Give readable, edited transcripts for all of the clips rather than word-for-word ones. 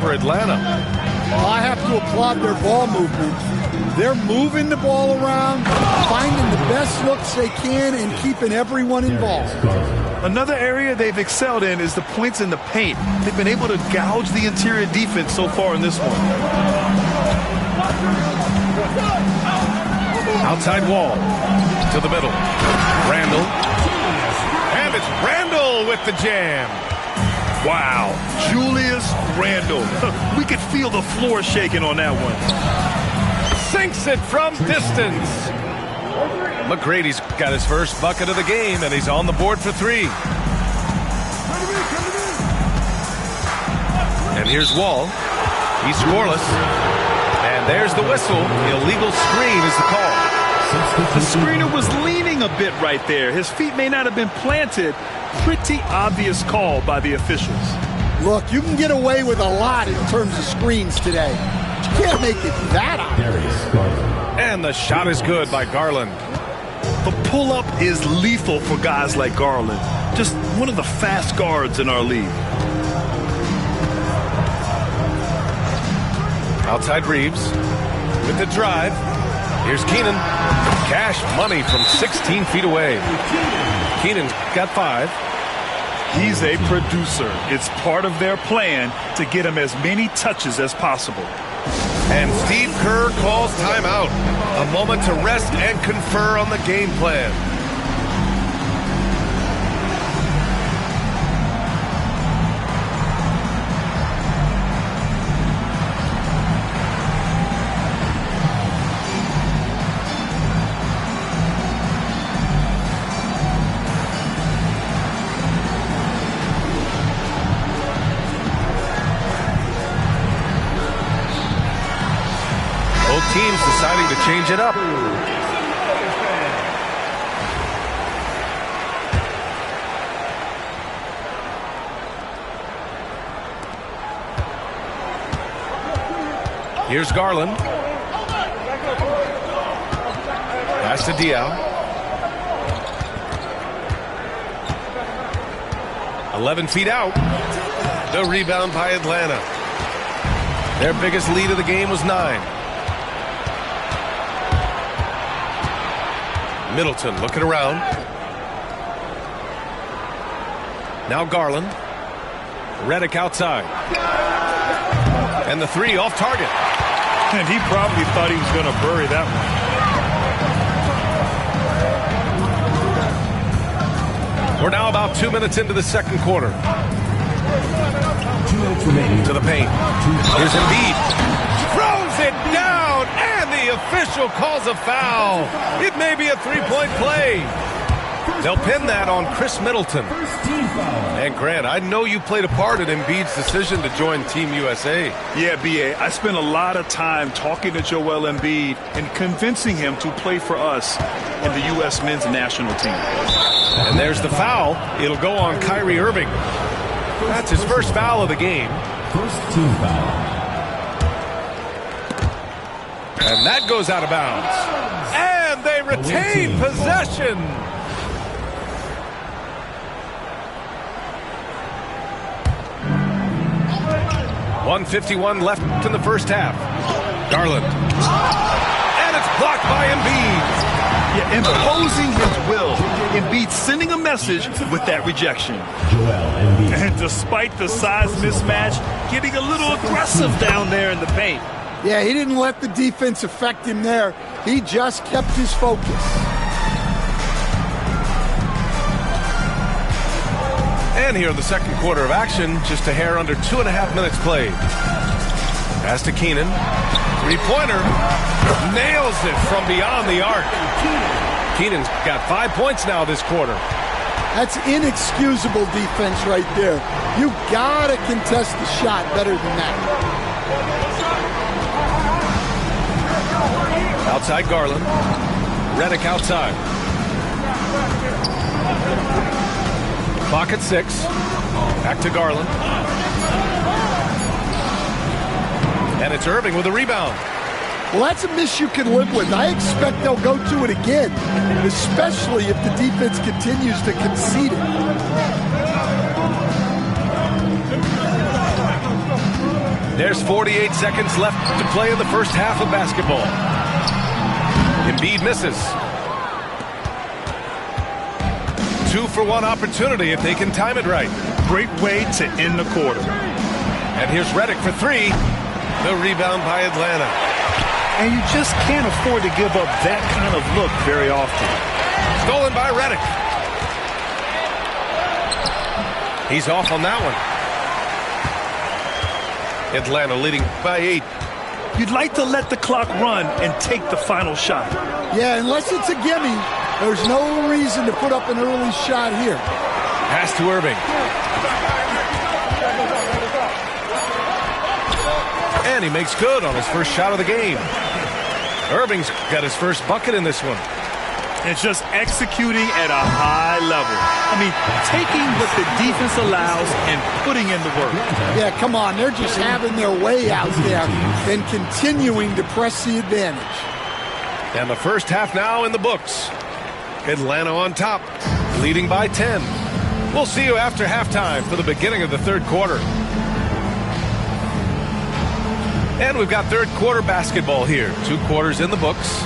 for Atlanta. Well, I have to applaud their ball movement. They're moving the ball around, finding the best looks they can, and keeping everyone involved. Another area they've excelled in is the points in the paint. They've been able to gouge the interior defense so far in this one. Outside wall to the middle. Randall. And it's Randall with the jam. Wow, Julius Randle. We could feel the floor shaking on that one. Sinks it from distance. McGrady's got his first bucket of the game, and he's on the board for 3. And here's Wall. He's scoreless. And there's the whistle. Illegal screen is the call. The screener was leaning a bit right there. His feet may not have been planted. Pretty obvious call by the officials. Look, you can get away with a lot in terms of screens today. But you can't make it that obvious. And the shot is good by Garland. The pull-up is lethal for guys like Garland. Just one of the fast guards in our league. Outside Reeves with the drive. Here's Keenan. Cash money from 16 feet away. Keenan's got 5. He's a producer. It's part of their plan to get him as many touches as possible. And Steve Kerr calls timeout. A moment to rest and confer on the game plan. Teams deciding to change it up. Here's Garland. Pass to Diaw. 11 feet out. The rebound by Atlanta. Their biggest lead of the game was 9. Middleton looking around. Now Garland. Redick outside. And the 3 off target. And he probably thought he was going to bury that one. We're now about 2 minutes into the second quarter. 2 minutes remaining. To the paint. Here's Embiid. Throws it down, and the official calls a foul. It may be a 3-point play. They'll pin that on Chris Middleton. And Grant, I know you played a part in Embiid's decision to join Team USA. Yeah, B.A., I spent a lot of time talking to Joel Embiid and convincing him to play for us in the U.S. men's national team. And there's the foul. It'll go on Kyrie Irving. That's his first foul of the game. First team foul. And that goes out of bounds. And they retain possession. .151 left in the first half. Garland. And it's blocked by Embiid. Yeah, imposing his will. Embiid sending a message with that rejection. Joel Embiid. And despite the size mismatch, getting a little aggressive down there in the paint. Yeah, he didn't let the defense affect him there. He just kept his focus. And here in the second quarter of action, just a hair under 2.5 minutes played. Pass to Keenan. Three-pointer. Nails it from beyond the arc. Keenan's got 5 points now this quarter. That's inexcusable defense right there. You gotta contest the shot better than that. Outside Garland. Redick outside. Clock at 6. Back to Garland. And it's Irving with a rebound. Well, that's a miss you can live with. I expect they'll go to it again, especially if the defense continues to concede it. There's 48 seconds left to play in the first half of basketball. Embiid misses. 2-for-1 opportunity if they can time it right. Great way to end the quarter. And here's Redick for three. The rebound by Atlanta. And you just can't afford to give up that kind of look very often. Stolen by Redick. He's off on that one. Atlanta leading by 8. You'd like to let the clock run and take the final shot. Yeah, unless it's a gimme, there's no reason to put up an early shot here. Pass to Irving. And he makes good on his first shot of the game. Irving's got his first bucket in this one. It's just executing at a high level. I mean, taking what the defense allows and putting in the work. Yeah, come on. They're just having their way out there and continuing to press the advantage. And the first half now in the books. Atlanta on top, leading by 10. We'll see you after halftime for the beginning of the third quarter. And we've got third quarter basketball here. 2 quarters in the books.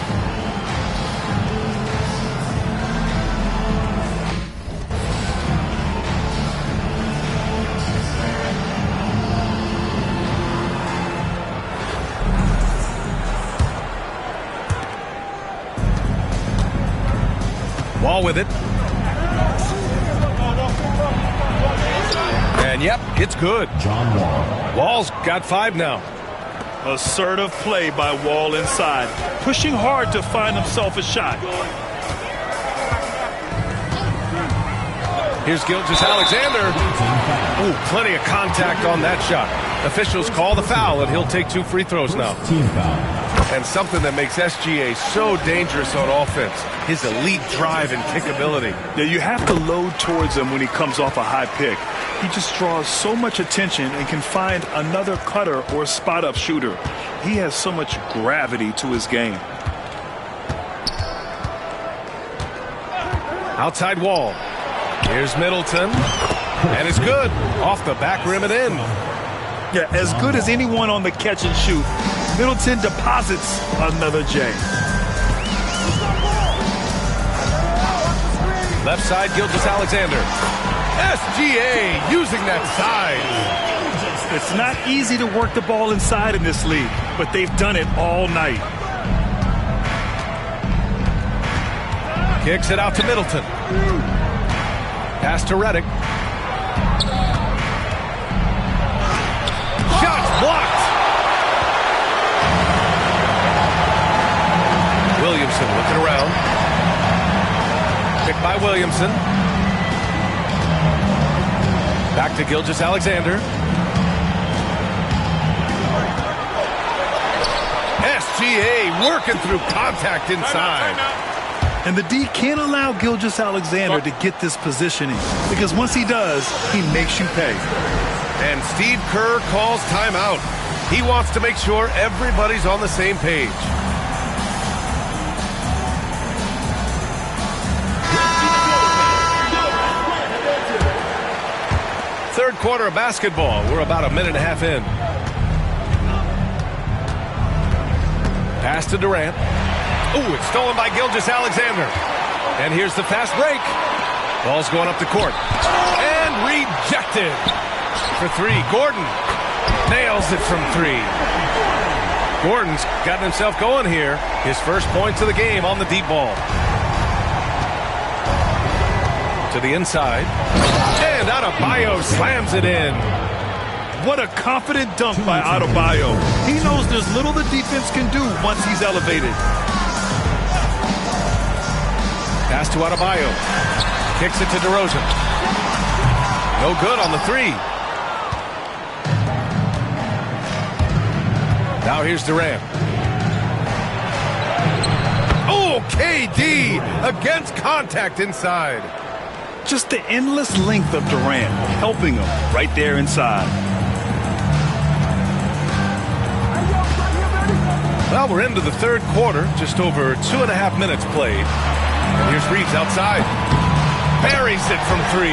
Wall with it. And yep, it's good. John Wall. Wall's got 5 now. Assertive play by Wall inside, pushing hard to find himself a shot. Here's Gilgeous-Alexander. Ooh, plenty of contact on that shot. Officials call the foul, and he'll take 2 free throws now. Team foul. And something that makes SGA so dangerous on offense, his elite drive and kickability. Yeah, you have to load towards him when he comes off a high pick. He just draws so much attention and can find another cutter or spot-up shooter. He has so much gravity to his game. Outside Wall. Here's Middleton. And it's good. Off the back rim and in. Yeah, as good as anyone on the catch and shoot. Middleton deposits another J. Left side, Gilgeous-Alexander. SGA using that size. It's not easy to work the ball inside in this league, but they've done it all night. Kicks it out to Middleton. Pass to Redick. Shots blocked. Williamson looking around. Picked by Williamson. Back to Gilgeous-Alexander. SGA working through contact inside. And the D can't allow Gilgeous-Alexander to get this positioning, because once he does, he makes you pay. And Steve Kerr calls timeout. He wants to make sure everybody's on the same page. Third quarter of basketball. We're about a minute and a half in. Pass to Durant. Ooh, it's stolen by Gilgeous-Alexander. And here's the fast break. Ball's going up the court. And rejected. For 3, Gordon nails it from 3. Gordon's gotten himself going here. His first points of the game on the deep ball. To the inside. And Adebayo slams it in. What a confident dunk by Adebayo. He knows there's little the defense can do once he's elevated. Pass to Adebayo. Kicks it to DeRozan. No good on the 3. Now here's Durant. Oh, KD against contact inside. Just the endless length of Durant helping him right there inside. Well, we're into the third quarter. Just over 2.5 minutes played. And here's Reeves outside. Buries it from 3.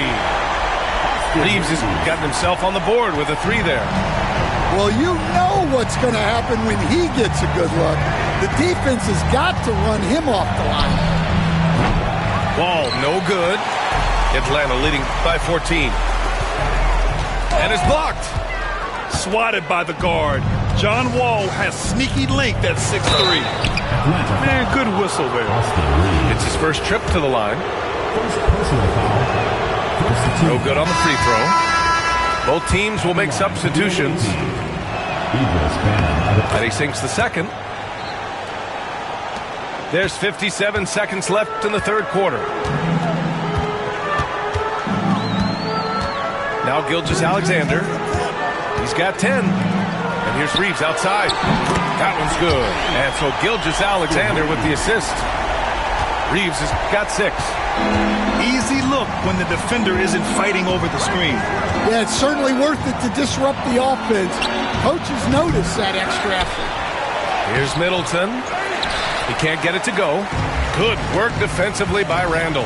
Reeves has gotten himself on the board with a 3 there. Well, you know what's going to happen when he gets a good look. The defense has got to run him off the line. Ball no good. Atlanta leading by 14. And it's blocked. Swatted by the guard. John Wall has sneaky length at 6'3". Man, good whistle there. It's his first trip to the line. No good on the free throw. Both teams will make substitutions. And he sinks the second. There's 57 seconds left in the third quarter. Now Gilgeous-Alexander. He's got 10. And here's Reeves outside. That one's good. And so Gilgeous-Alexander with the assist. Reeves has got 6. Easy look when the defender isn't fighting over the screen. Yeah, it's certainly worth it to disrupt the offense. Coaches notice that extra effort. Here's Middleton. He can't get it to go. Good work defensively by Randall.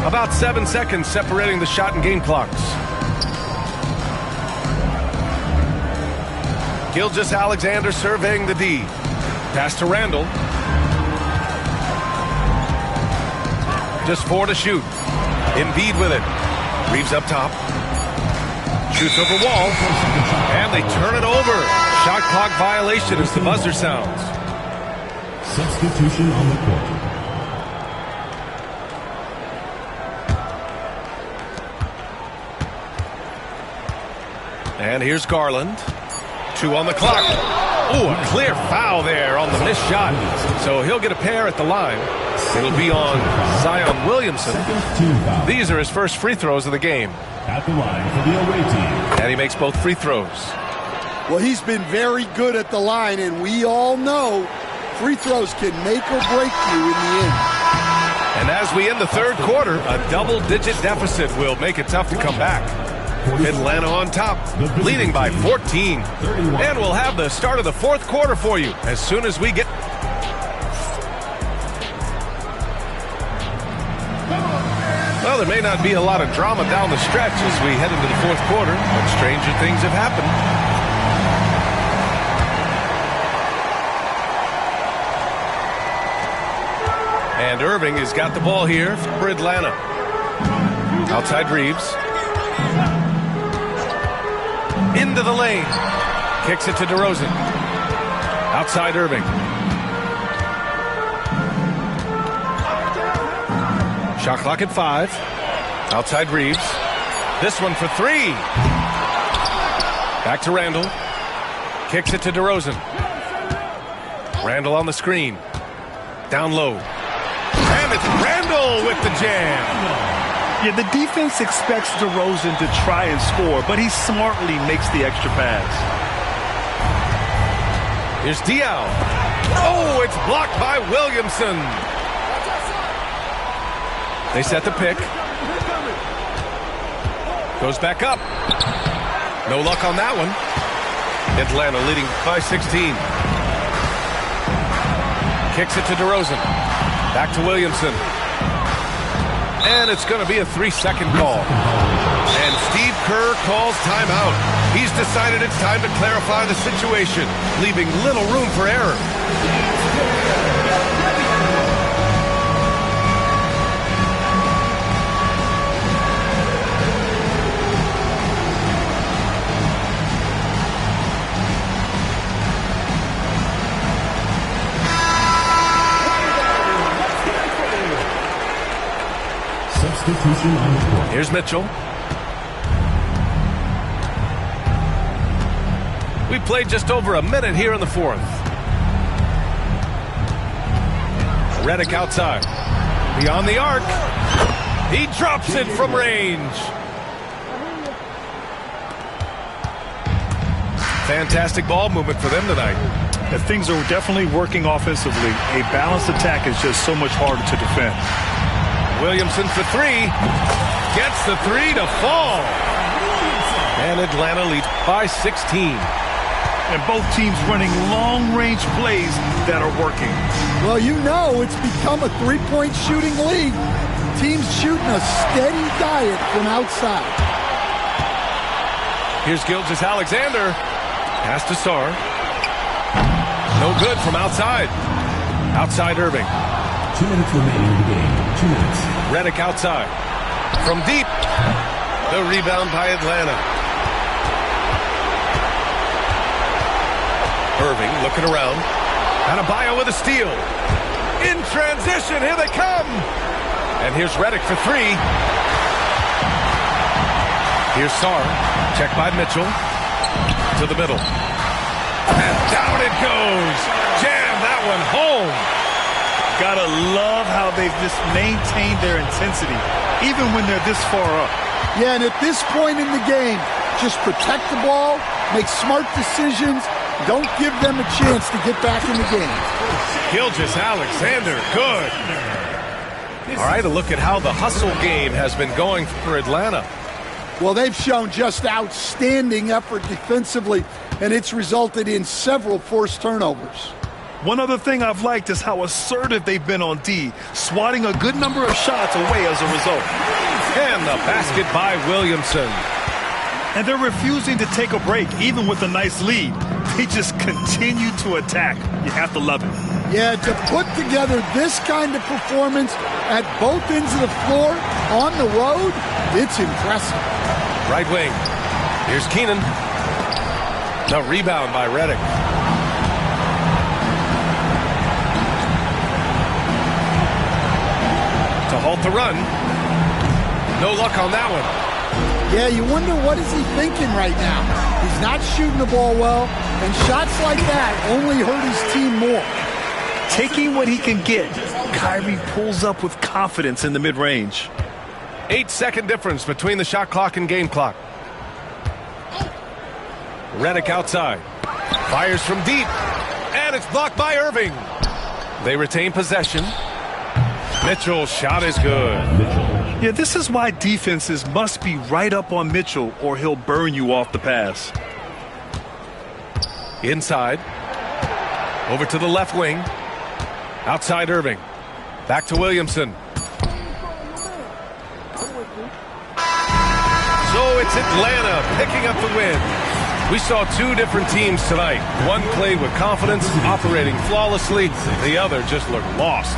About 7 seconds separating the shot and game clocks. Gilgeous-Alexander surveying the D. Pass to Randall. Just 4 to shoot. Embiid with it. Reeves up top. Shoots over Wall. And they turn it over. Shot clock violation as the buzzer sounds. Substitution on the court. And here's Garland. 2 on the clock. Oh, a clear foul there on the missed shot. So he'll get a pair at the line. It'll be on Zion Williamson. These are his first free throws of the game. At the line for the away team. And he makes both free throws. Well, he's been very good at the line, and we all know free throws can make or break you in the end. And as we end the third quarter, a double-digit deficit will make it tough to come back. Atlanta on top, leading by 14. And we'll have the start of the fourth quarter for you as soon as we get... Well, there may not be a lot of drama down the stretch as we head into the fourth quarter, but stranger things have happened. And Irving has got the ball here for Atlanta. Outside Reeves. Into the lane. Kicks it to DeRozan. Outside Irving. Shot clock at 5. Outside Reeves. This one for 3. Back to Randall. Kicks it to DeRozan. Randall on the screen. Down low. And it's Randall with the jam. Yeah, the defense expects DeRozan to try and score, but he smartly makes the extra pass. Here's Diaw. Oh, it's blocked by Williamson. They set the pick. Goes back up. No luck on that one. Atlanta leading by 16. Kicks it to DeRozan. Back to Williamson. And it's going to be a 3-second call. And Steve Kerr calls timeout. He's decided it's time to clarify the situation, leaving little room for error. Substitution on the court. Here's Mitchell. We played just over a minute here in the fourth. Redick outside. Beyond the arc. He drops it from range. Fantastic ball movement for them tonight. And things are definitely working offensively. A balanced attack is just so much harder to defend. Williamson for 3. Gets the 3 to fall. And Atlanta leads by 16. And both teams running long-range plays that are working. Well, you know it's become a three-point shooting league. Teams shooting a steady diet from outside. Here's Gilgeous-Alexander. Pass to Sar. No good from outside. Outside Irving. 2 minutes remaining in the game. 2 minutes. Redick outside. From deep. The rebound by Atlanta. Irving looking around. Adebayo with a steal. In transition, here they come. And here's Redick for three. Here's Sar. Checked by Mitchell. To the middle. And down it goes. Jam that one home. Gotta love how they've just maintained their intensity, even when they're this far up. Yeah, and at this point in the game, just protect the ball, make smart decisions, don't give them a chance to get back in the game. Gilgeous-Alexander, good. All right, a look at how the hustle game has been going for Atlanta. Well, they've shown just outstanding effort defensively, and it's resulted in several forced turnovers. One other thing I've liked is how assertive they've been on D, swatting a good number of shots away as a result. And the basket by Williamson. And they're refusing to take a break, even with a nice lead. They just continue to attack. You have to love it. Yeah, to put together this kind of performance at both ends of the floor on the road, it's impressive. Right wing. Here's Keenan. The rebound by Redick. To halt the run. No luck on that one. Yeah, you wonder what is he thinking right now. He's not shooting the ball well, and shots like that only hurt his team more. Taking what he can get, Kyrie pulls up with confidence in the mid-range. 8-second difference between the shot clock and game clock. Redick outside. Fires from deep. And it's blocked by Irving. They retain possession. Mitchell's shot is good. Yeah, this is why defenses must be right up on Mitchell or he'll burn you off the pass. Inside. Over to the left wing. Outside Irving. Back to Williamson. So it's Atlanta picking up the win. We saw two different teams tonight. One played with confidence, operating flawlessly. The other just looked lost.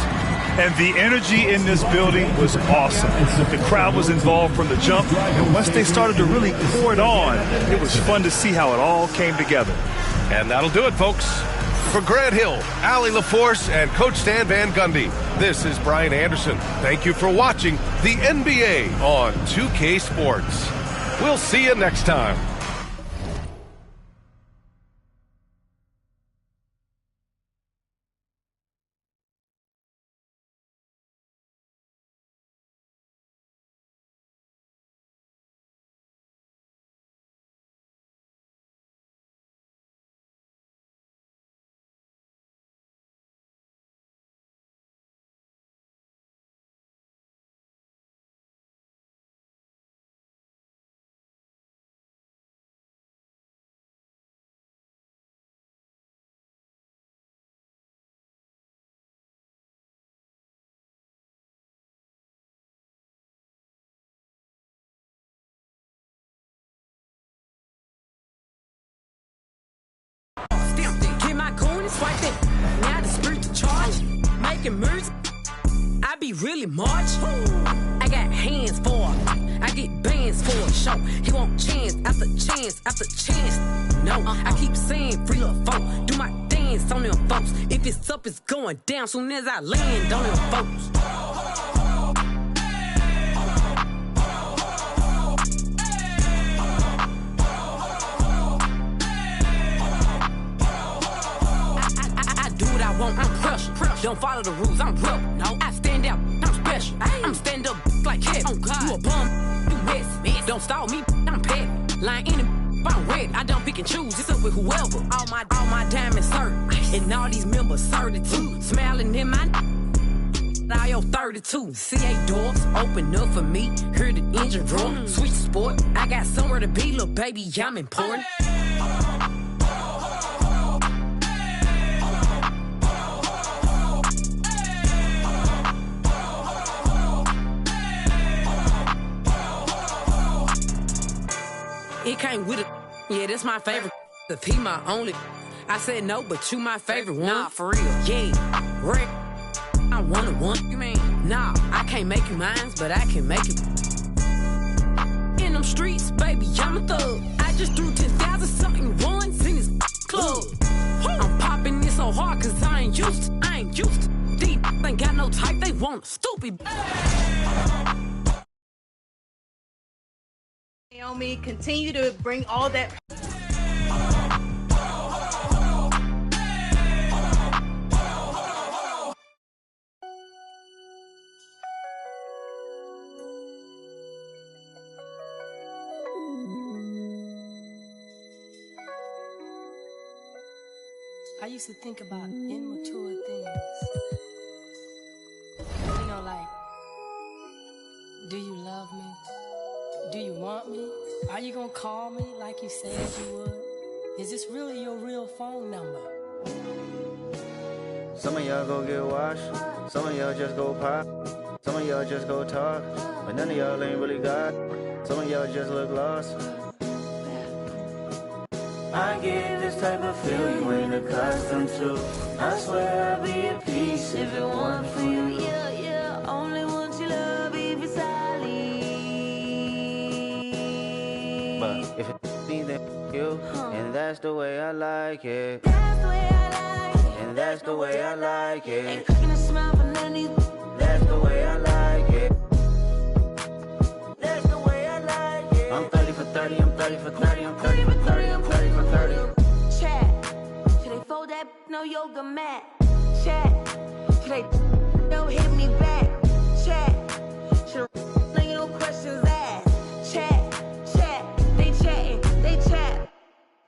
And the energy in this building was awesome. The crowd was involved from the jump, and once they started to really pour it on, it was fun to see how it all came together. And that'll do it, folks. For Grant Hill, Allie LaForce, and Coach Stan Van Gundy, this is Brian Anderson. Thank you for watching the NBA on 2K Sports. We'll see you next time. Swipe it, now the spirit to charge. Making moves, I be really March. I got hands for it, I get bands for it. Show, he want chance after chance after chance. No, I keep saying free little folk. Do my dance on them folks. If it's up, it's going down soon as I land on them folks. I'm pressure. Don't follow the rules, I'm pro. No, I stand out, I'm special. I'm stand up like head. Oh God, you a bum, you mess. Don't stall me, I'm petty. Lying in it, I'm red. I don't pick and choose, it's up with whoever. All my diamonds hurt, and all these members 32. Smiling in my all your 32. CA doors open up for me. Hear the engine roar. Switch sport, I got somewhere to be, little baby, I'm important. It came with it. Yeah, that's my favorite. the P my only. I said no, but you my favorite one. Nah, for real. Yeah, Rick. I one. You mean? Nah, I can't make you mine, but I can make you. In them streets, baby, I'm a thug. I just threw 10,000 something ones in this club. I'm popping this so hard cause I ain't used to. These ain't got no type, they want a stupid. Naomi, continue to bring all that. I used to think about immature things. You know, like, do you love me? Do you want me? Are you gonna call me like you said you would? Is this really your real phone number? Some of y'all go get washed. Some of y'all just go pop. Some of y'all just go talk. But none of y'all ain't really got. Some of y'all just look lost. I get this type of feel you ain't accustomed to. I swear I'll be at peace if it weren't for you. Yeah, only want your love if it's solid. But if it me, then you. And that's the way I like it. That's the way I like it. And that's the way I like it. Ain't cooking a smile for none of these. That's the way I like it. That's the way I like it. I'm 30 for 30, I'm 30 for 30, I'm 30 for 30, I'm 30 for 30. Chat. Should they fold that no yoga mat? Chat. Should they don't hit me back? Chat. Should I no questions asked? Chat. They chat.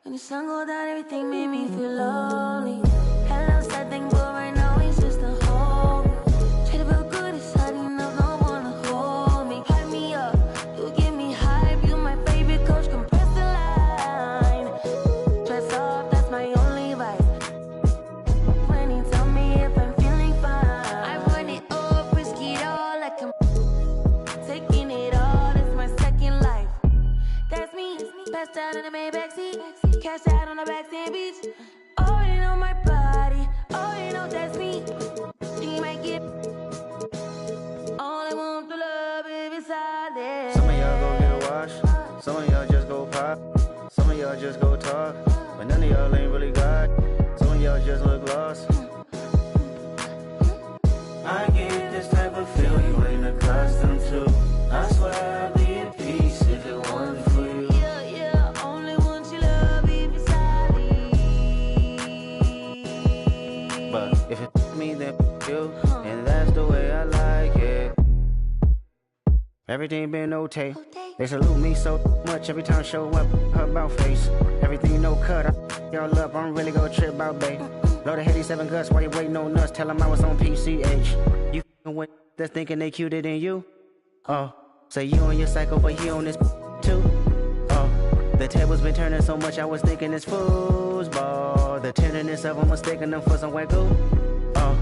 When the sun go down, everything made me feel lonely. Hello, sad thing, but right now it's just a home. Try to feel good inside, enough, no wanna hold me. Hype me up, you give me hype. You my favorite coach, compress the line. Dress up, that's my only vibe. When he tell me if I'm feeling fine, I run it up, risk it all, like I'm taking it all. It's my second life. That's me, passed out in the Maybach seat. Cash out on the backstand beach. Already know my body. Already know that's me. You might get. All I want to love if it's solid. Some of y'all go get washed. Some of y'all just go pop. Some of y'all just go talk. But none of y'all ain't really got. Some of y'all just look lost. I get this type of feel you ain't accustomed to. I swear I'd be at peace if it weren't for you. Yeah, only want your love if it's solid. But if it me, then you. And that's the way I like it. Everything been okay. They salute me so much every time I show up. Her about face. Everything no cut. Y'all up, I'm really gonna trip out, babe. Load of 87 guts while you waiting on us. Tell them I was on PCH. You f***ing that's thinking they cuter than you. Oh, say you on your cycle, but he on this too. Oh, the tables been turning so much I was thinking it's foosball. The tenderness of them mistaking them for some wagyu. Oh,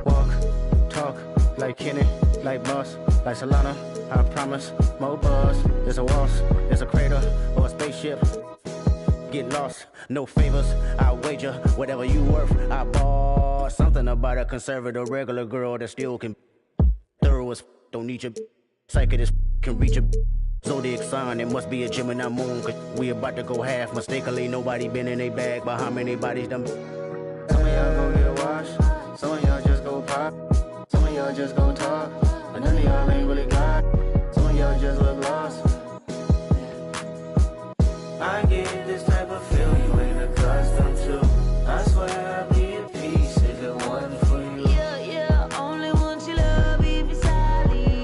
walk, talk, like Kenny, like Boss, like Solana. I promise, more buzz. There's a waltz, there's a crater, or a spaceship. Get lost, no favors, I wager whatever you worth. I bought something about a conservative regular girl that still can thorough as don't need your psychic can reach a zodiac sign. It must be a Gemini moon, cause we about to go half. Mistakenly, nobody been in a bag, but how many bodies done? Some of y'all go get washed, some of y'all just go pop, some of y'all just go talk, but none of y'all ain't really got. Some of y'all just look lost. I get this type of feel you ain't accustomed to. I swear I'd be at peace if it wasn't for you. Yeah, only want your love if it's solid.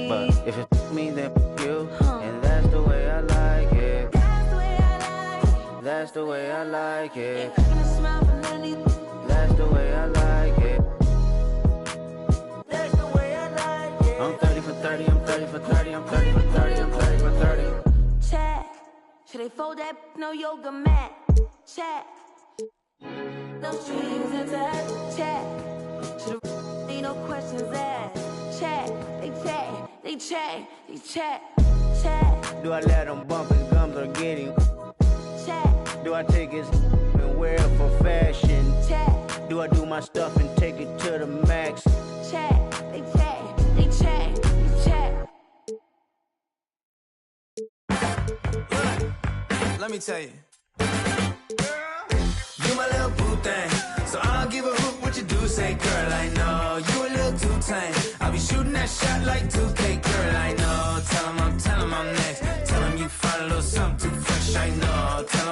But if it's me, then you. And that's the way I like it. That's the way I like it. That's the way I like it. Ain't cooking a smile for none of these. That's the way I like it. That's the way I like it. I'm 30 for 30, I'm 30 for 30, I'm 30 for 30, I'm 30 for 30. Chat. Should they fold that no yoga mat? Chat. No strings attached. Chat. Should need no questions asked. Chat. They chat. Do I let them bump and gum or getting? Do I take his and wear it for fashion? Do I do my stuff and take it to the max? Let me tell you. You my little boo thing, so I don't give a hoot what you do say, girl, I know. You a little too tame, I'll be shooting that shot like 2K, girl, I know. Tell him I'm next. Tell him you find a little something too fresh, I know. Tell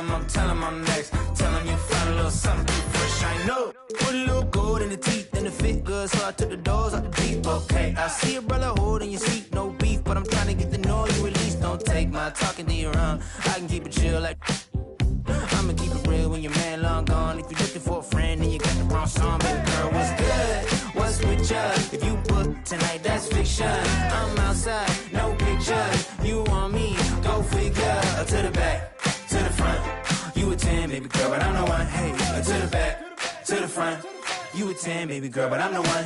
him I'm next. Tell him you find a little something too fresh, I know. Put a little gold in the teeth and the fit good, so I took the doors out the deep, okay. I see a brother holding your seat, no beef, but I'm trying to get to know you at least. Don't take my talking to your own, I can keep it chill like... I'ma keep it real when your man long gone. If you're looking for a friend and you got the wrong song, baby girl, what's good? What's with ya? If you book tonight, that's fiction. I'm outside, no pictures. You want me? Go figure. To the back, to the front. You a 10, baby girl, but I'm the one. Hey, to the back, to the front. You a 10, baby girl, but I'm the one.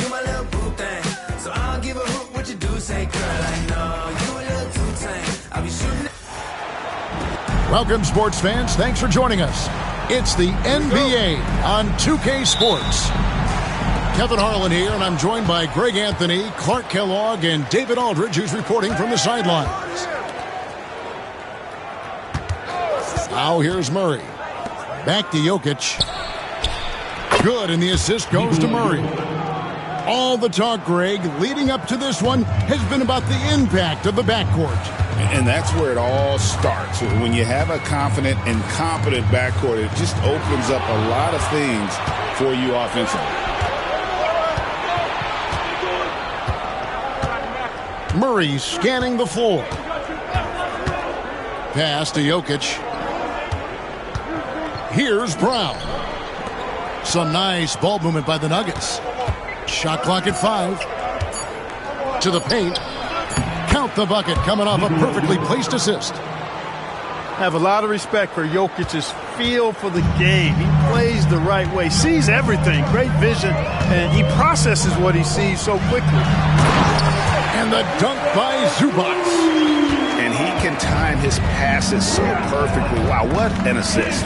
You my little boo thing, so I don't give a hoot what you do say, girl. I know you a little too tame. I'll be shooting. Welcome, sports fans. Thanks for joining us. It's the NBA on 2K Sports. Kevin Harlan here, and I'm joined by Greg Anthony, Clark Kellogg, and David Aldridge, who's reporting from the sidelines. Now here's Murray. Back to Jokic. Good, and the assist goes to Murray. All the talk, Greg, leading up to this one has been about the impact of the backcourt. And that's where it all starts. When you have a confident and competent backcourt, it just opens up a lot of things for you offensively. Murray scanning the floor. Pass to Jokic. Here's Brown. Some nice ball movement by the Nuggets. Shot clock at 5. To the paint. Count the bucket, coming off a perfectly placed assist. Have a lot of respect for Jokic's feel for the game. He plays the right way, sees everything, great vision, and he processes what he sees so quickly. And the dunk by Zubac. And he can time his passes so perfectly. Wow, what an assist.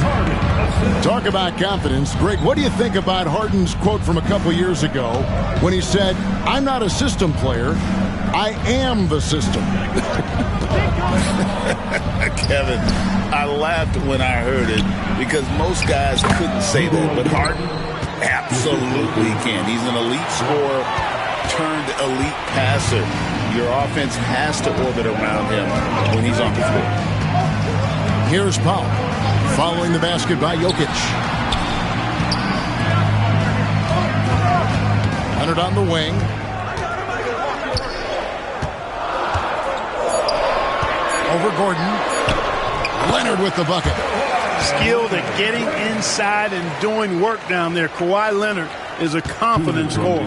Talk about confidence. Greg, what do you think about Harden's quote from a couple years ago when he said, "I'm not a system player, I am the system"? Kevin, I laughed when I heard it because most guys couldn't say that, but Harden absolutely can. He's an elite scorer turned elite passer. Your offense has to orbit around him when he's on the floor. Here's Powell following the basket by Jokic. Leonard on the wing. Over Gordon. Leonard with the bucket. Skilled at getting inside and doing work down there. Kawhi Leonard is a confident scorer.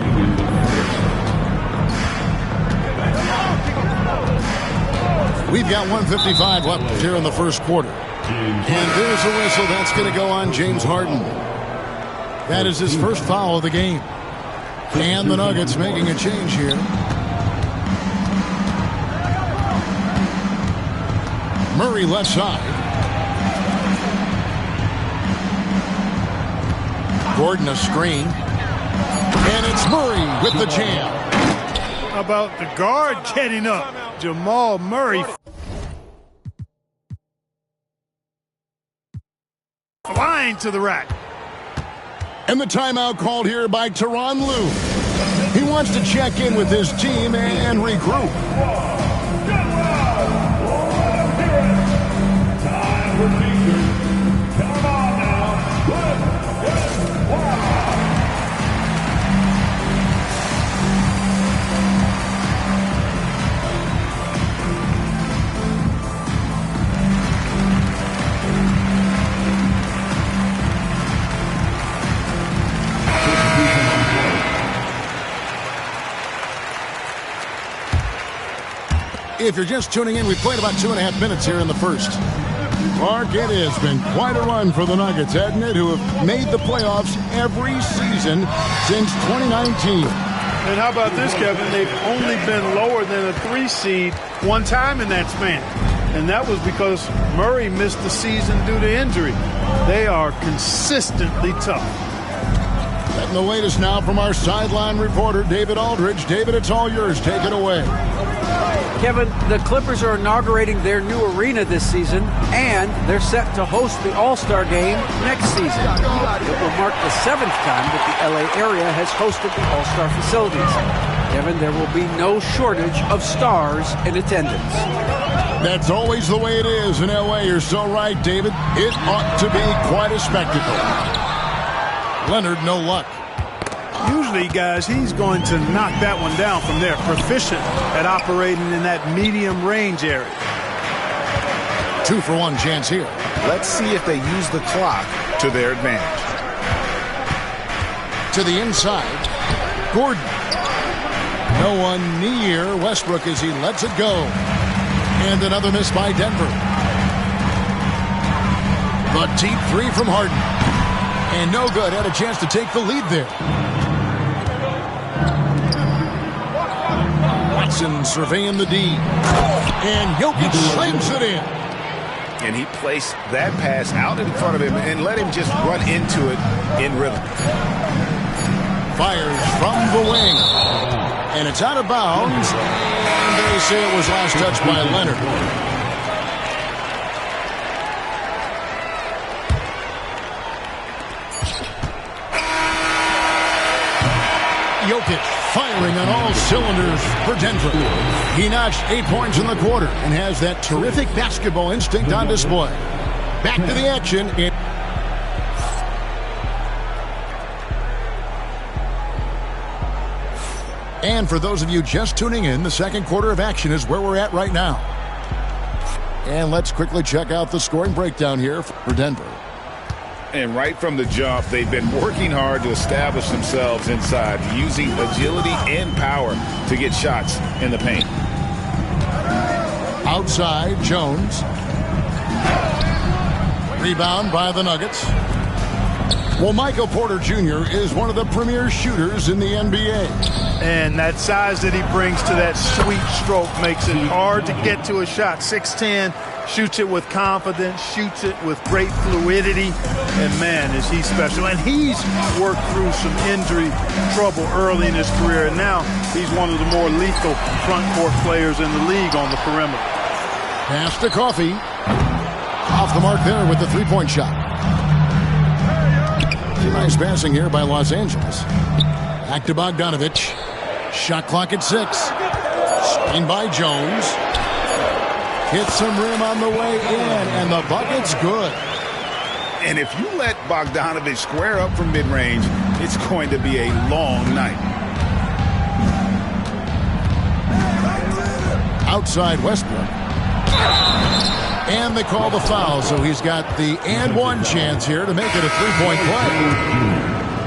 We've got 1:55 left here in the first quarter. And there's a whistle. That's going to go on James Harden. That is his first foul of the game. And the Nuggets making a change here. Murray left side. Gordon a screen. And it's Murray with the jam. How about the guard getting up? Jamal Murray flying to the rack. And the timeout called here by Tyronn Lue. He wants to check in with his team and regroup. If you're just tuning in, we played about 2.5 minutes here in the first. Mark, it has been quite a run for the Nuggets, hasn't it, who have made the playoffs every season since 2019. And how about this, Kevin? They've only been lower than a 3 seed one time in that span. and that was because Murray missed the season due to injury. They are consistently tough. Getting the latest now from our sideline reporter, David Aldridge. David, it's all yours. Take it away. Kevin, the Clippers are inaugurating their new arena this season, and they're set to host the All-Star Game next season. It will mark the 7th time that the LA area has hosted the All-Star facilities. Kevin, there will be no shortage of stars in attendance. That's always the way it is in LA. You're so right, David. It ought to be quite a spectacle. Leonard, no luck. Usually, guys, he's going to knock that one down from there. Proficient at operating in that medium range area. 2-for-1 chance here. Let's see if they use the clock to their advantage. To the inside. Gordon. No one near Westbrook as he lets it go. And another miss by Denver. The deep three from Harden. And no good. Had a chance to take the lead there. Watson surveying the D. And Jokic slams it in. And he placed that pass out in front of him and let him just run into it in rhythm. Fires from the wing. And it's out of bounds. And they say it was last touched by Leonard. Jokic firing on all cylinders for Denver. He notched 8 points in the quarter and has that terrific basketball instinct on display. Back to the action. And for those of you just tuning in, the second quarter of action is where we're at right now. And let's quickly check out the scoring breakdown here for Denver. And right from the jump, they've been working hard to establish themselves inside, using agility and power to get shots in the paint. Outside, Jones. Rebound by the Nuggets. Well, Michael Porter Jr. is one of the premier shooters in the NBA. And that size that he brings to that sweet stroke makes it hard to get to a shot. 6'10", shoots it with confidence, shoots it with great fluidity. And, man, is he special. And he's worked through some injury trouble early in his career. And now he's one of the more lethal front court players in the league on the perimeter. Pass to Coffey. Off the mark there with the three-point shot. Nice passing here by Los Angeles. Back to Bogdanovich. Shot clock at 6. Screen by Jones. Hits some rim on the way in, and the bucket's good. And if you let Bogdanovich square up from mid-range, it's going to be a long night. Outside Westbrook. And they call the foul, so he's got the and one chance here to make it a three-point play.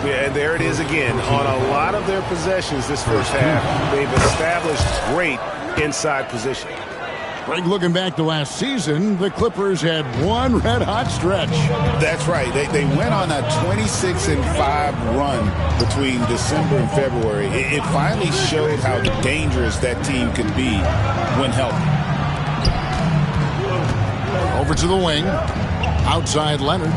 Yeah, and there it is again. On a lot of their possessions this first half, they've established great inside position. Greg, looking back to last season, the Clippers had one red-hot stretch. That's right. They went on a 26-5 run between December and February. It finally showed how dangerous that team could be when healthy. Over to the wing. Outside Leonard.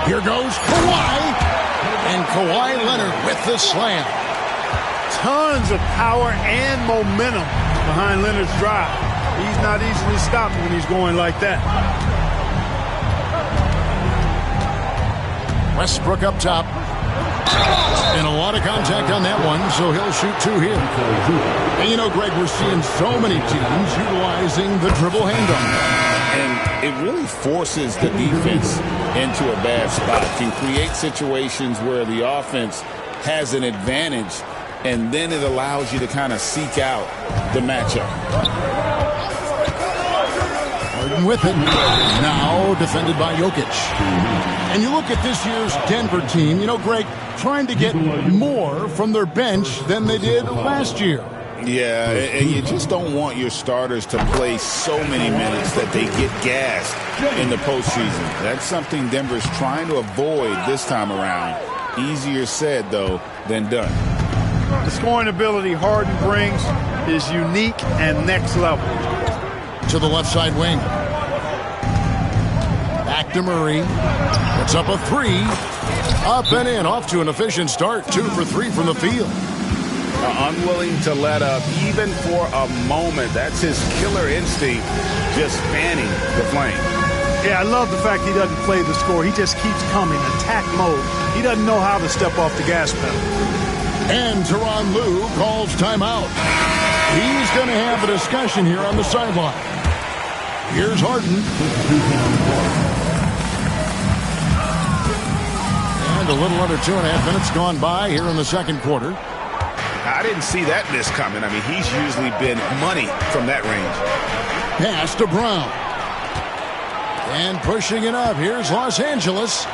Here goes Kawhi. And Kawhi Leonard with the slam. Tons of power and momentum behind Leonard's drive. He's not easily stopped when he's going like that. Westbrook up top. And a lot of contact on that one, so he'll shoot two here. And you know, Greg, we're seeing so many teams utilizing the dribble handoff. And it really forces the defense into a bad spot. Can create situations where the offense has an advantage, and then it allows you to kind of seek out the matchup. Harden with it. Now defended by Jokic. And you look at this year's Denver team, you know, Greg, trying to get more from their bench than they did last year. Yeah, and you just don't want your starters to play so many minutes that they get gassed in the postseason. That's something Denver's trying to avoid this time around. Easier said, though, than done. The scoring ability Harden brings is unique and next level. To the left side wing. Back to Murray. Puts up a three. Up and in. Off to an efficient start. 2 for 3 from the field. Unwilling to let up even for a moment. That's his killer instinct, just fanning the flame. Yeah, I love the fact he doesn't play the score. He just keeps coming, attack mode. He doesn't know how to step off the gas pedal. And Tyronn Lue calls timeout. He's going to have a discussion here on the sideline. Here's Harden. And a little under 2.5 minutes gone by here in the second quarter. I didn't see that miss coming. I mean, he's usually been money from that range. Pass to Brown. And pushing it up. Here's Los Angeles.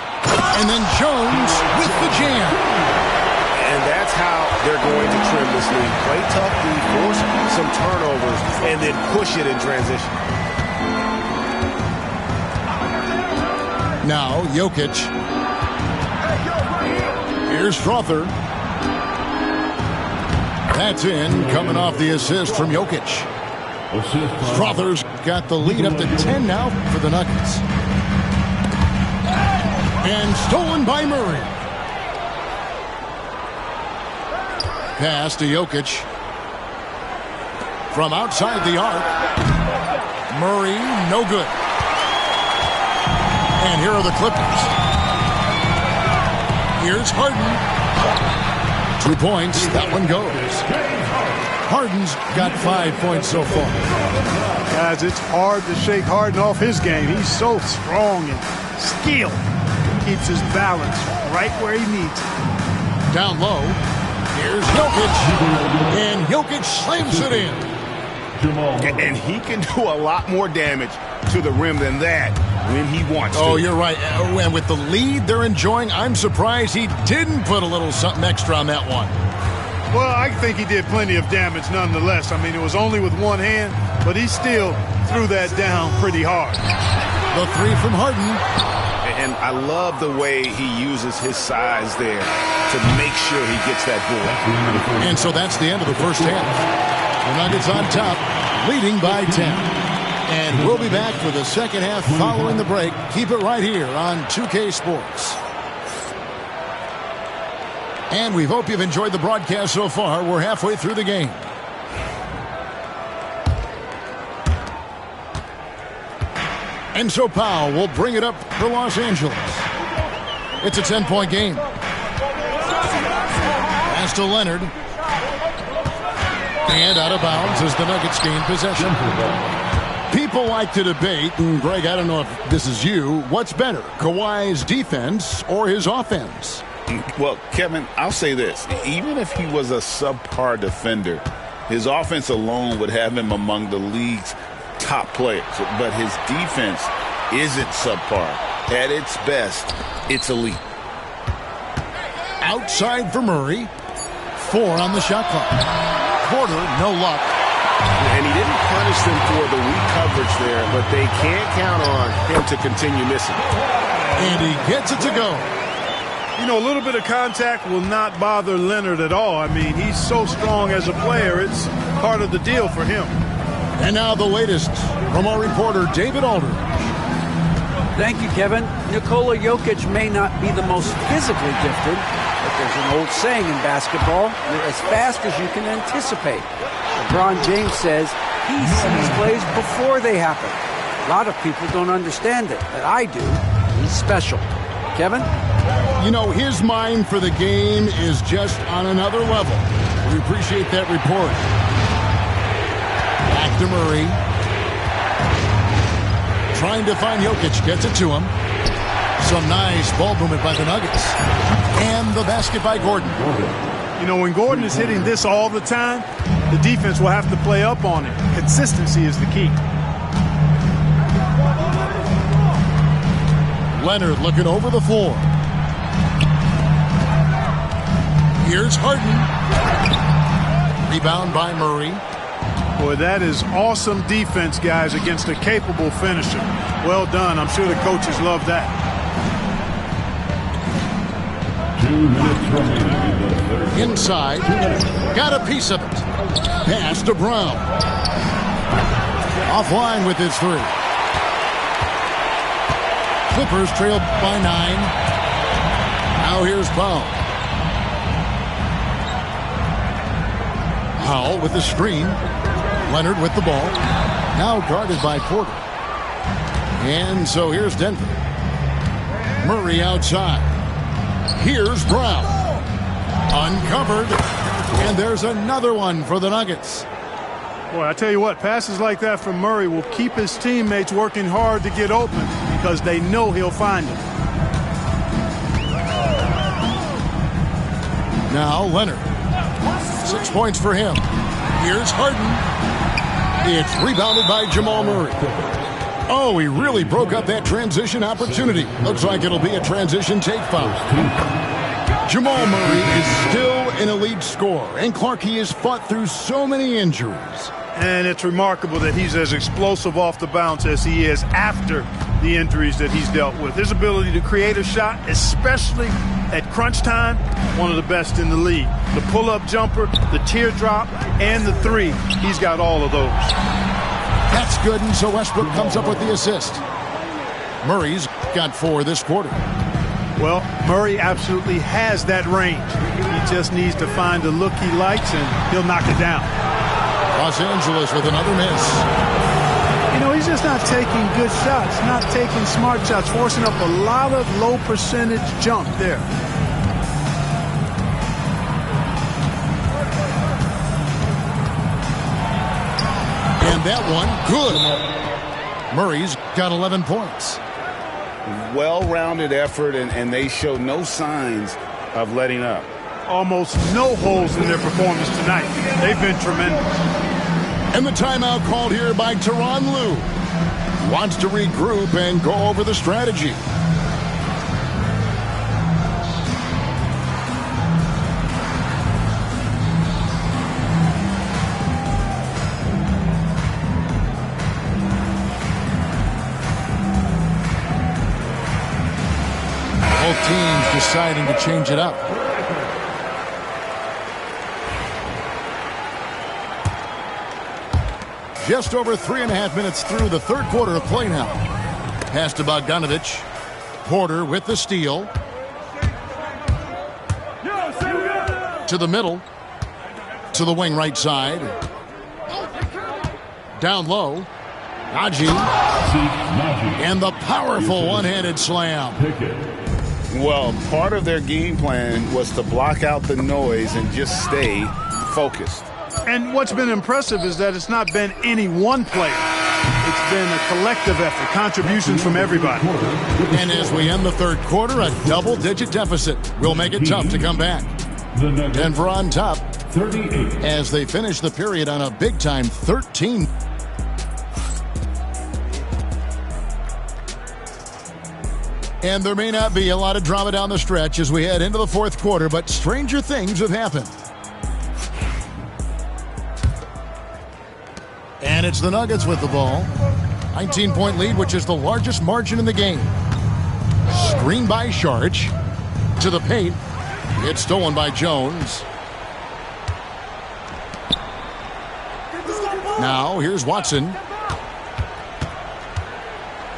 And then Jones with the jam. And that's how they're going to trim this league. Play tough, force some turnovers, and then push it in transition. Now, Jokic. Here's Strother. That's in, coming off the assist from Jokic. Strother's got the lead up to 10 now for the Nuggets. And stolen by Murray. Pass to Jokic. From outside the arc. Murray, no good. And here are the Clippers. Here's Harden. 2 points. That one goes. Harden's got 5 points so far. Guys, it's hard to shake Harden off his game. He's so strong and skilled. Keeps his balance right where he needs it. Down low. Here's Jokic. And Jokic slams it in. And he can do a lot more damage to the rim than that when he wants to. Oh, you're right. And with the lead they're enjoying, I'm surprised he didn't put a little something extra on that one. Well, I think he did plenty of damage nonetheless. I mean, it was only with one hand, but he still threw that down pretty hard. The three from Harden. And I love the way he uses his size there to make sure he gets that ball. And so that's the end of the first half. The Nuggets on top, leading by 10. And we'll be back for the second half following the break. Keep it right here on 2K Sports. And we hope you've enjoyed the broadcast so far. We're halfway through the game. And so Powell will bring it up for Los Angeles. It's a 10-point game. Pass to Leonard. And out of bounds as the Nuggets gain possession. People like to debate, and Greg, I don't know if this is you, what's better, Kawhi's defense or his offense? Well, Kevin, I'll say this. Even if he was a subpar defender, his offense alone would have him among the league's top players. But his defense isn't subpar. At its best, it's elite. Outside for Murray. 4 on the shot clock. Porter, no luck. And he didn't punish them for the weak coverage there, but they can't count on him to continue missing. And he gets it to go. You know, a little bit of contact will not bother Leonard at all. I mean, he's so strong as a player. It's part of the deal for him. And now the latest from our reporter, David Aldridge. Thank you, Kevin. Nikola Jokic may not be the most physically gifted, but there's an old saying in basketball, you're as fast as you can anticipate. LeBron James says he sees plays before they happen. A lot of people don't understand it, but I do. He's special. Kevin? You know, his mind for the game is just on another level. We appreciate that report. Back to Murray. Trying to find Jokic, gets it to him. Some nice ball movement by the Nuggets. And the basket by Gordon. You know, when Gordon is hitting this all the time, the defense will have to play up on it. Consistency is the key. Leonard looking over the floor. Here's Harden. Rebound by Murray. Boy, that is awesome defense, guys, against a capable finisher. Well done. I'm sure the coaches love that. Inside. Got a piece of it. Pass to Brown. Offline with his 3. Clippers trailed by 9. Now here's Powell. Powell with the screen. Leonard with the ball. Now guarded by Porter. And so here's Denver. Murray outside. Here's Brown. Uncovered. And there's another one for the Nuggets. Boy, I tell you what, passes like that from Murray will keep his teammates working hard to get open because they know he'll find them. Now Leonard. 6 points for him. Here's Harden. It's rebounded by Jamal Murray. Oh, he really broke up that transition opportunity. Looks like it'll be a transition take foul. Jamal Murray is still an elite scorer. And Clark, he has fought through so many injuries. And it's remarkable that he's as explosive off the bounce as he is after the injuries that he's dealt with. His ability to create a shot, especially at crunch time, one of the best in the league. The pull-up jumper, the teardrop, and the 3. He's got all of those. That's good, and so Westbrook comes up with the assist. Murray's got 4 this quarter. Well, Murray absolutely has that range. He just needs to find the look he likes, and he'll knock it down. Los Angeles with another miss. You know, he's just not taking good shots, not taking smart shots, forcing up a lot of low percentage jump there. And that one, good. Murray's got 11 points. Well-rounded effort, and they show no signs of letting up. Almost no holes in their performance tonight. They've been tremendous. And the timeout called here by Tyronn Lue. Wants to regroup and go over the strategy. Both teams deciding to change it up. Just over 3.5 minutes through the third quarter of play now. Pass to Bogdanovich. Porter with the steal. To the middle. To the wing right side. Down low. Najee. And the powerful one-handed slam. Well, part of their game plan was to block out the noise and just stay focused. And what's been impressive is that it's not been any one player. It's been a collective effort, contributions from everybody. And as we end the third quarter, a double-digit deficit will make it tough to come back. Denver on top 38 as they finish the period on a big-time 13. And there may not be a lot of drama down the stretch as we head into the fourth quarter, but stranger things have happened. And it's the Nuggets with the ball. 19-point lead, which is the largest margin in the game. Screen by Sharge. To the paint. It's stolen by Jones. Now, here's Watson.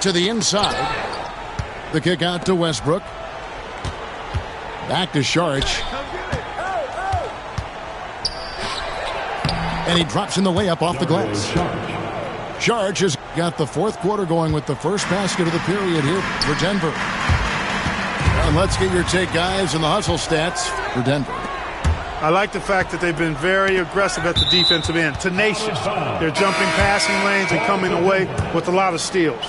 To the inside. The kick out to Westbrook. Back to Sharge. And he drops in the layup off the glass. Sharge has got the fourth quarter going with the first basket of the period here for Denver. And let's get your take, guys, on the hustle stats for Denver. I like the fact that they've been very aggressive at the defensive end, tenacious. They're jumping passing lanes and coming away with a lot of steals.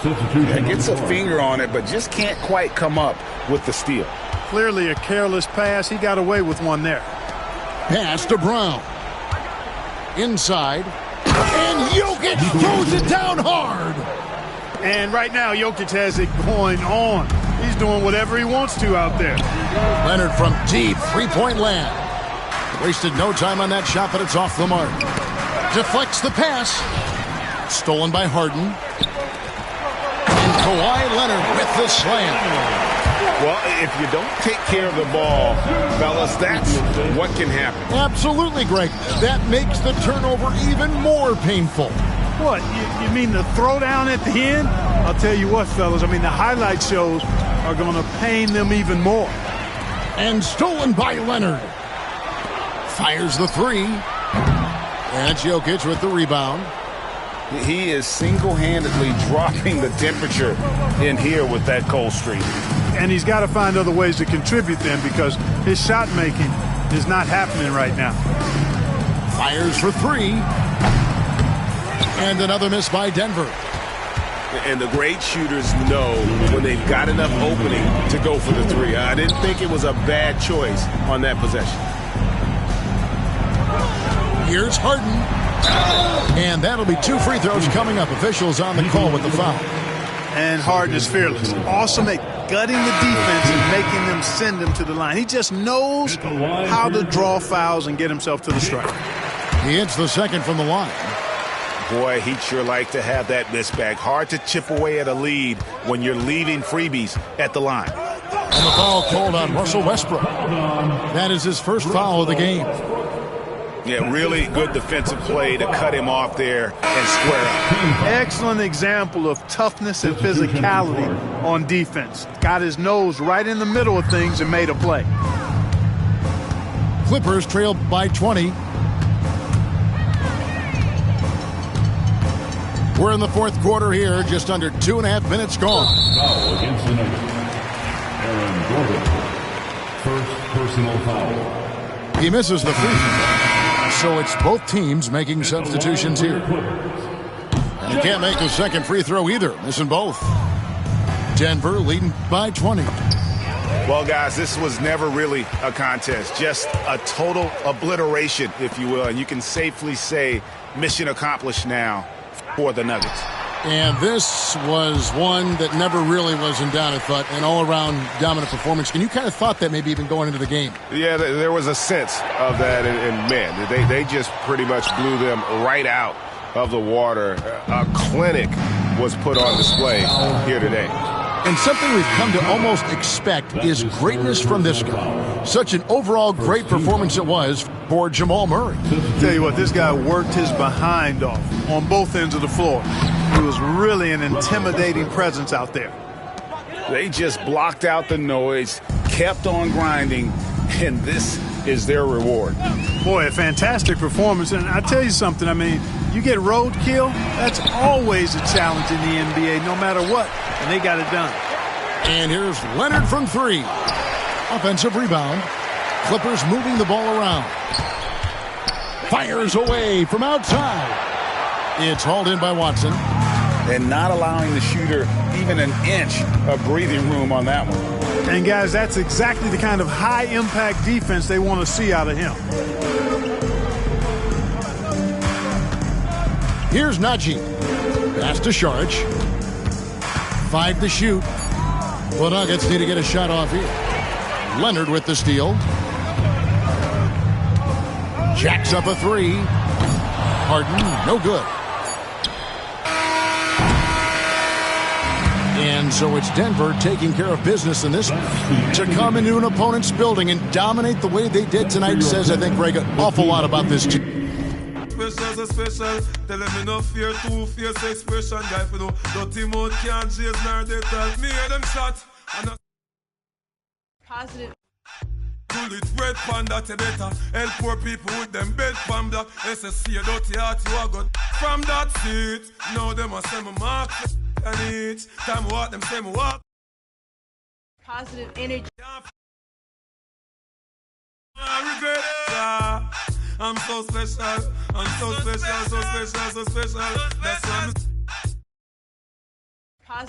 Yeah, gets a finger on it, but just can't quite come up with the steal. Clearly a careless pass. He got away with one there. Pass to Brown. Inside. And Jokic throws it down hard. And right now, Jokic has it going on. He's doing whatever he wants to out there. Leonard from deep three-point land. Wasted no time on that shot, but it's off the mark. Deflects the pass. Stolen by Harden. And Kawhi Leonard with the slam. Well, if you don't take care of the ball, fellas, that's what can happen. Absolutely, Greg. That makes the turnover even more painful. What, you mean the throwdown at the end? I'll tell you what, fellas, I mean, the highlight shows are going to pain them even more. And stolen by Leonard. Fires the three. And Jokic with the rebound. He is single-handedly dropping the temperature in here with that cold streak. And he's got to find other ways to contribute then, because his shot making is not happening right now. Fires for three. And another miss by Denver. And the great shooters know when they've got enough opening to go for the three. I didn't think it was a bad choice on that possession. Here's Harden. And that'll be 2 free throws coming up. Officials on the call with the foul. And Harden is fearless. Awesome at gutting the defense and making them send him to the line. He just knows how to draw fouls and get himself to the strike. He hits the second from the line. Boy, he'd sure like to have that miss back. Hard to chip away at a lead when you're leaving freebies at the line. And the foul called on Russell Westbrook. That is his first foul of the game. Yeah, really good defensive play to cut him off there and square up. Excellent example of toughness and physicality on defense. Got his nose right in the middle of things and made a play. Clippers trail by 20. We're in the fourth quarter here, just under 2.5 minutes gone. Foul against the Nuggets. Aaron Gordon. First personal foul. He misses the free throw. So it's both teams making substitutions here. And he can't make the second free throw either, missing both. Denver leading by 20. Well, guys, this was never really a contest, just a total obliteration, if you will. And you can safely say mission accomplished now for the Nuggets. And this was one that never really was in doubt, I thought, an all-around dominant performance. And you kind of thought that maybe even going into the game. Yeah, there was a sense of that, and man, they just pretty much blew them right out of the water. A clinic was put on display here today. And something we've come to almost expect is greatness from this guy. Such an overall great performance it was for Jamal Murray. Tell you what, this guy worked his behind off on both ends of the floor. He was really an intimidating presence out there. They just blocked out the noise, kept on grinding, and this is their reward. Boy, a fantastic performance. And I tell you something, I mean, you get roadkill, that's always a challenge in the NBA, no matter what. And they got it done. And here's Leonard from three. Offensive rebound. Clippers moving the ball around. Fires away from outside. It's hauled in by Watson. And not allowing the shooter even an inch of breathing room on that one. And, guys, that's exactly the kind of high-impact defense they want to see out of him. Here's Najee. Pass to Sharge. 5 to shoot. The Nuggets need to get a shot off here. Leonard with the steal. Jacks up a three. Harden, no good. And so it's Denver taking care of business in this one. To come into an opponent's building and dominate the way they did tonight says, I think, Greg, an awful lot about this team. Special, tell them enough fear, two fierce expression, guy for no dirty mouth can't chase nor they tell me hear them shot. Positive. Pull it red panda to better. Help poor people with them bed pan black. SSC a dirty heart you a got from that seat. Now them a say me mark and each time what them say me walk. Positive energy. I regret it. I'm so special. I'm so special, so special, so special. That's why I'm